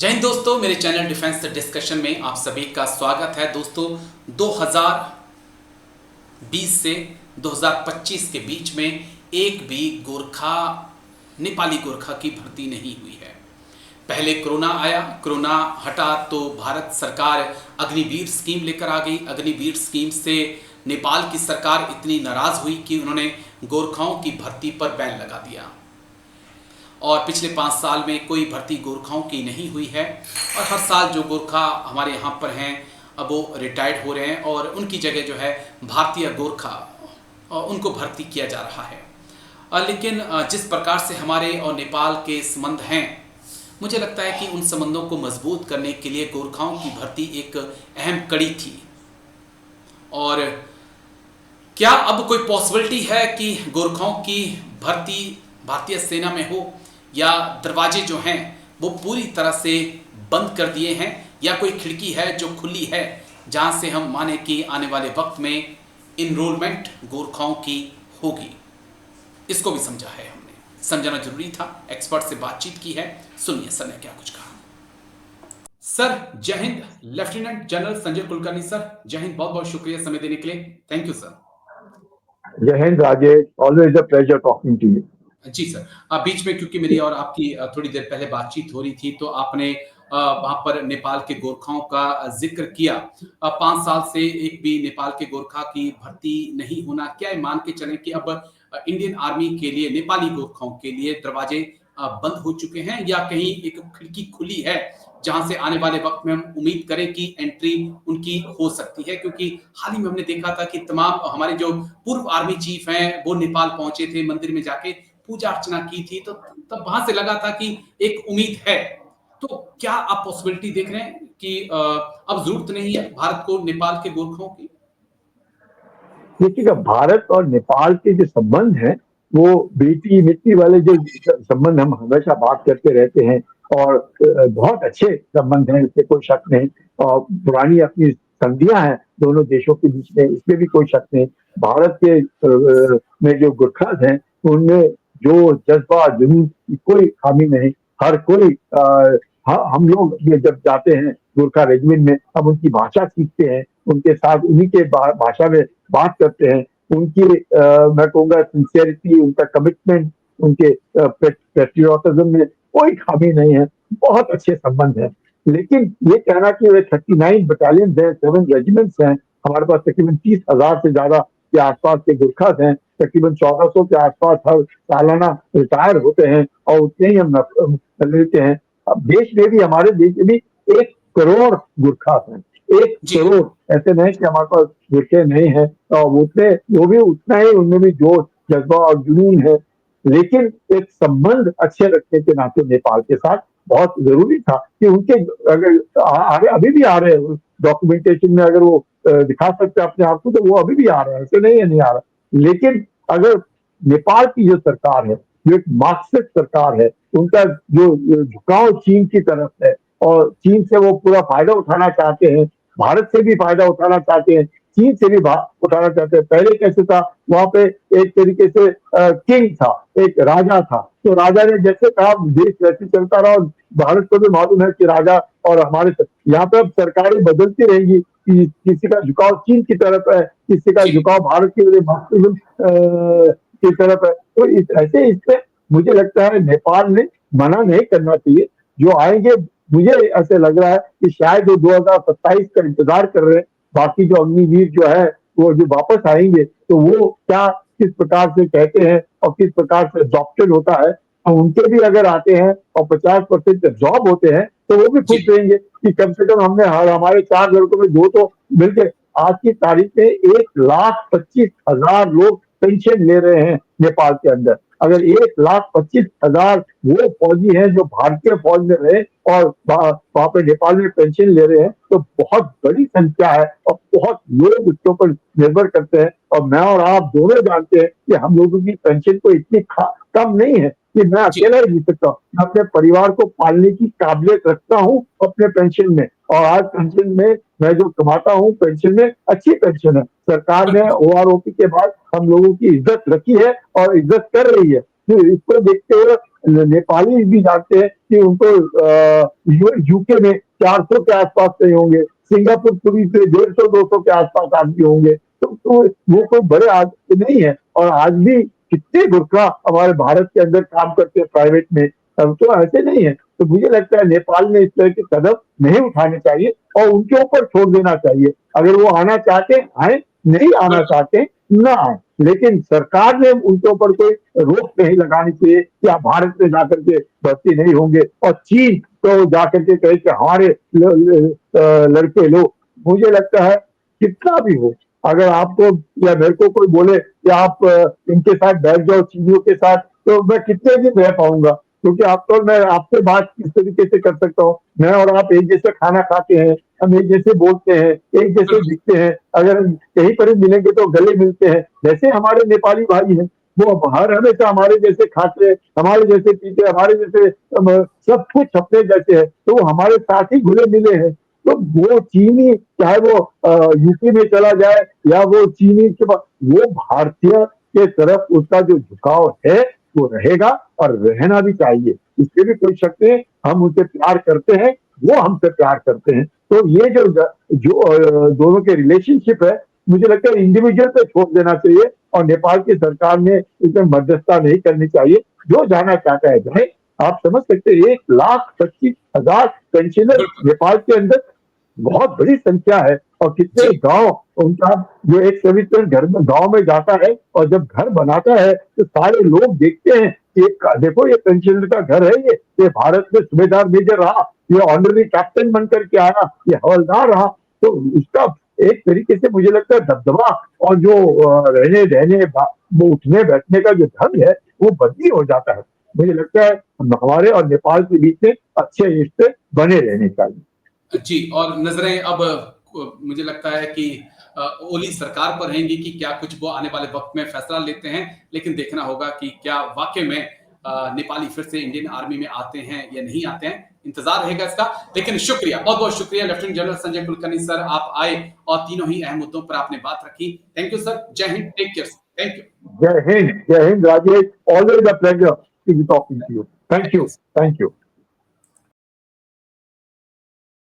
जय हिंद दोस्तों, मेरे चैनल डिफेंस डिस्कशन में आप सभी का स्वागत है। दोस्तों 2020 से 2025 के बीच में एक भी गोरखा नेपाली गोरखा की भर्ती नहीं हुई है। पहले कोरोना आया, कोरोना हटा तो भारत सरकार अग्निवीर स्कीम लेकर आ गई। अग्निवीर स्कीम से नेपाल की सरकार इतनी नाराज हुई कि उन्होंने गोरखाओं की भर्ती पर बैन लगा दिया और पिछले 5 साल में कोई भर्ती गोरखाओं की नहीं हुई है। और हर साल जो गोरखा हमारे यहाँ पर हैं अब वो रिटायर्ड हो रहे हैं और उनकी जगह जो है भारतीय गोरखा उनको भर्ती किया जा रहा है। लेकिन जिस प्रकार से हमारे और नेपाल के संबंध हैं, मुझे लगता है कि उन संबंधों को मजबूत करने के लिए गोरखाओं की भर्ती एक अहम कड़ी थी। और क्या अब कोई पॉसिबिलिटी है कि गोरखाओं की भर्ती भारतीय सेना में हो, या दरवाजे जो हैं वो पूरी तरह से बंद कर दिए हैं, या कोई खिड़की है जो खुली है जहां से हम माने कि आने वाले वक्त में इनरोलमेंट गोरखाओं की होगी। इसको भी समझा है, हमने समझाना जरूरी था। एक्सपर्ट से बातचीत की है, सुनिए सर ने क्या कुछ कहा। सर जय हिंद। Lieutenant general Sanjay Kulkarni sir, जय हिंद। बहुत बहुत शुक्रिया समय देने के लिए। Thank you sir. जय हिंद Rajesh, always a pleasure talking to you. जी सर, बीच में क्योंकि मेरी और आपकी थोड़ी देर पहले बातचीत हो रही थी तो आपने वहां पर नेपाल के गोरखाओं का जिक्र किया। 5 साल से एक भी नेपाल के गोरखा की भर्ती नहीं होना, क्या ये मान के चलें कि अब इंडियन आर्मी के लिए नेपाली गोरखाओं के लिए दरवाजे बंद हो चुके हैं, या कहीं एक खिड़की खुली है जहां से आने वाले वक्त में हम उम्मीद करें कि एंट्री उनकी हो सकती है? क्योंकि हाल ही में हमने देखा था कि तमाम हमारे जो पूर्व आर्मी चीफ हैं वो नेपाल पहुंचे थे, मंदिर में जाके पूजा अर्चना की थी, तो तब वहां से लगा था कि एक उम्मीद है। तो क्या आप पॉसिबिलिटी देख रहे हैं कि अब जरूरत नहीं है भारत को नेपाल के गोरखाओं की? देखिएगा, भारत और नेपाल के जो संबंध हैं वो बेटी मिट्टी वाले जो संबंध हम हमेशा बात करते रहते हैं, और बहुत अच्छे संबंध हैं, इसमें कोई शक नहीं। और पुरानी अपनी संधियां हैं दोनों देशों के बीच में, इसमें भी कोई शक नहीं। भारत के में जो गुरखाज हैं उनमें जो जज्बा जुनून की कोई खामी नहीं। हर कोई हम लोग ये जब जाते हैं गोरखा रेजिमेंट में, हम उनकी भाषा सीखते हैं, उनके साथ उन्हीं के भाषा में बात करते हैं। उनकी मैं कहूँगा सिंसियरिटी, उनका कमिटमेंट, उनके पेट्रियोटिज्म में कोई खामी नहीं है। बहुत अच्छे संबंध हैं। लेकिन ये कहना कि वे 39 बटालियन है, 7 रेजिमेंट्स हैं, हमारे पास तकरीबन 30,000 से ज्यादा के आसपास के गुरखाज हैं, तकरीबन 1400 के आसपास हर सालाना रिटायर होते हैं, और उतने ही हम लेते हैं। अब देश में भी, हमारे देश में भी 1 करोड़ गुरखाज हैं। एक जी करोड़ ऐसे नहीं कि हमारे पास गुरखे नहीं है, और वो भी उतना ही, उनमें भी जोश, जज्बा और जुनून है। लेकिन एक संबंध अच्छे रखने के नाते नेपाल के साथ बहुत जरूरी था कि उनके, अगर आगे अभी भी आ रहे हैं डॉक्यूमेंटेशन में, अगर वो दिखा सकते हैं अपने आप को, तो वो अभी भी आ रहे हैं, ऐसे नहीं है नहीं आ रहा। लेकिन अगर नेपाल की जो सरकार है, जो एक मार्क्सिस्ट सरकार है, उनका जो झुकाव चीन की तरफ है, और चीन से वो पूरा फायदा उठाना चाहते हैं, भारत से भी फायदा उठाना चाहते हैं, चीन से भी उठाना चाहते हैं। पहले कैसे था, वहां पे एक तरीके से किंग था, एक राजा था, तो राजा ने जैसे कहा देश वैसे चलता रहा। और भारत को भी मालूम है कि राजा और हमारे यहाँ पे अब सरकारें बदलती रहेंगी, कि किसी का झुकाव चीन की तरफ है, किसी का जी झुकाव भारत के लिए की तरफ है। तो ऐसे इससे मुझे लगता है नेपाल ने मना नहीं करना चाहिए। जो आएंगे, मुझे ऐसे लग रहा है कि शायद वो 2027 का इंतजार कर रहे हैं। बाकी जो अग्निवीर जो है वो जो वापस आएंगे, तो वो क्या किस प्रकार से कहते हैं और किस प्रकार से अडॉप्टेड होता है, तो उनके भी अगर आते हैं और 50% जॉब होते हैं, तो वो भी जी खुश रहेंगे कि कम से कम हमने हमारे 4 लड़कों में 2 तो मिलकर। आज की तारीख में 1,25,000 लोग पेंशन ले रहे हैं नेपाल के अंदर। अगर 1,25,000 वो फौजी हैं जो भारतीय फौज में रहे और वहां पे नेपाल में पेंशन ले रहे हैं, तो बहुत बड़ी संख्या है, और बहुत लोग उसके ऊपर निर्भर करते हैं। और मैं और आप दोनों जानते हैं कि हम लोगों की पेंशन को इतनी कम नहीं है कि मैं जी अकेला ही जी सकता हूँ। मैं अपने परिवार को पालने की काबिलियत रखता हूँ अपने पेंशन में, और आज पेंशन में मैं जो कमाता हूँ, पेंशन में अच्छी पेंशन है। सरकार ने बिल्कुल। ओआरओपी के बाद हम लोगों की इज्जत रखी है और इज्जत कर रही है। इसको देखते हुए नेपाली भी जानते हैं कि उनको यूके में 400 के आसपास नहीं होंगे, सिंगापुर पुलिस में 150-200 के आसपास आदमी होंगे, तो वो कोई बड़े आदमी नहीं है। और आज भी कितने गुरखा हमारे भारत के अंदर काम करते हैं प्राइवेट में, तो ऐसे नहीं है। तो मुझे लगता है नेपाल ने इस तरह के कदम नहीं उठाने चाहिए और उनके ऊपर छोड़ देना चाहिए। अगर वो आना चाहते आए, नहीं आना चाहते ना आए, लेकिन सरकार ने उनके ऊपर कोई रोक नहीं लगानी चाहिए कि आप भारत में जाकर के भर्ती नहीं होंगे। और चीन तो जाकर के कहे कि हमारे लड़के लो। मुझे लगता है कितना भी हो, अगर आपको या मेरे को कोई बोले कि आप इनके साथ बैठ जाओ, चीनियों के साथ, तो मैं कितने दिन रह पाऊंगा, क्योंकि आप तो मैं आपसे बात किस तरीके से कर सकता हूँ। मैं और आप एक जैसे खाना खाते हैं, हम एक जैसे बोलते हैं, एक जैसे दिखते हैं, अगर कहीं पर भी मिलेंगे तो गले मिलते हैं। जैसे हमारे नेपाली भाई हैं, वो हर हमेशा हमारे जैसे खाते, हमारे जैसे पीते, हमारे जैसे सब कुछ अपने जैसे है, तो वो हमारे साथ ही घुले मिले हैं। तो वो चीनी चाहे वो यूपी में चला जाए या वो चीनी के वो भारतीय के तरफ उसका जो झुकाव है वो रहेगा और रहना भी चाहिए, इससे भी कोई शक नहीं। हम उनसे प्यार करते हैं, वो हमसे प्यार करते हैं। तो ये जो दोनों के रिलेशनशिप है, मुझे लगता है इंडिविजुअल पे छोड़ देना चाहिए और नेपाल की सरकार ने इसमें मध्यस्थता नहीं करनी चाहिए। जो जाना चाहता है जाए। आप समझ सकते हैं 1,25,000 पेंशनर नेपाल के अंदर बहुत बड़ी संख्या है। और कितने गांव उनका, जो एक सवित्र घर में गांव में जाता है और जब घर बनाता है तो सारे लोग देखते हैं कि देखो ये पेंशनर का घर है, ये भारत में सूबेदार मेजर रहा, ये ऑनररी कैप्टन बन करके आया, ये हवलदार रहा। तो उसका एक तरीके से मुझे लगता है दबदबा और जो रहने रहने वो उठने बैठने का जो ढंग है वो बदली हो जाता है। मुझे लगता है हमारे और नेपाल के बीच में अच्छे रिश्ते बने रहने चाहिए। जी, और नजरें अब मुझे लगता है कि ओली सरकार पर रहेंगी कि क्या कुछ वो आने वाले वक्त में फैसला लेते हैं। लेकिन देखना होगा कि क्या वाकई में नेपाली फिर से इंडियन आर्मी में आते हैं या नहीं आते हैं, इंतजार रहेगा इसका। लेकिन शुक्रिया, बहुत बहुत शुक्रिया lieutenant general Sanjay Kulkarni sir, आप आए और तीनों ही अहम मुद्दों पर आपने बात रखी। थैंक यू सर, जय हिंद, टेक केयर, थैंक यू। जय हिंद Rajesh, always a pleasure to be talking to you. Thank you, thank you.